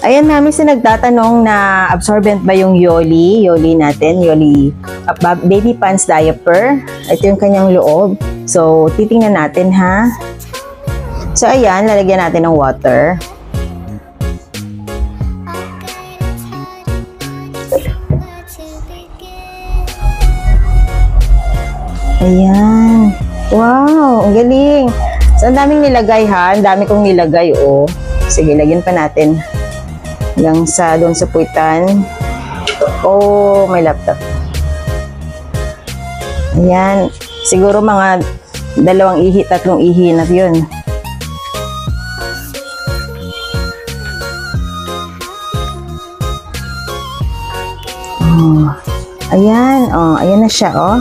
Ayan, namin si nagtatanong na absorbent ba yung Yoli natin, Yoli baby pants diaper. Ito yung kanyang loob. So, titingnan natin ha. So, ayan, lalagyan natin ng water. Ayan. Wow, ang galing. So, ang daming nilagay ha. Ang dami kong nilagay, oh. Sige, lagyan pa natin. Hanggang sa doon sa puwitan. Oh, may laptop. Ayan. Siguro mga 2 ihi, 3 ihi na yun. Oh. Ayan. Oh, ayan na siya, oh.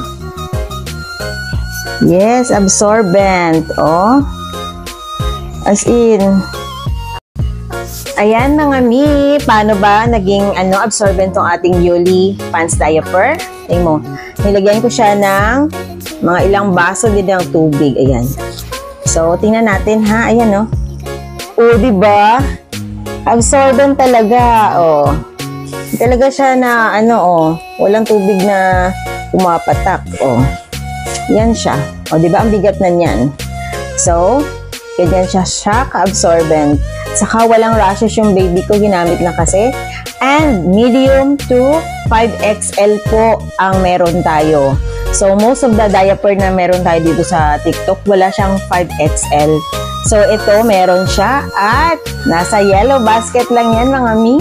Yes, absorbent. Oh. As in. Ayan mga mi, paano ba naging absorbent tong ating Yoli pants diaper? Tingnan mo, nilagyan ko siya ng mga ilang baso din ng tubig. Ayan. So, tingnan natin ha. Ayan, oh. Oh, diba? Absorbent talaga. Oh. Talaga siya na, walang tubig na pumapatak. Oh. Yan siya. Oh, diba? Ang bigat na niyan. So, ganyan siya ka-absorbent. Saka walang rashes yung baby ko, ginamit na kasi. And medium to 5XL po ang meron tayo. So, most of the diaper na meron tayo dito sa TikTok, wala siyang 5XL. So, ito meron siya at nasa yellow basket lang yan mga mi.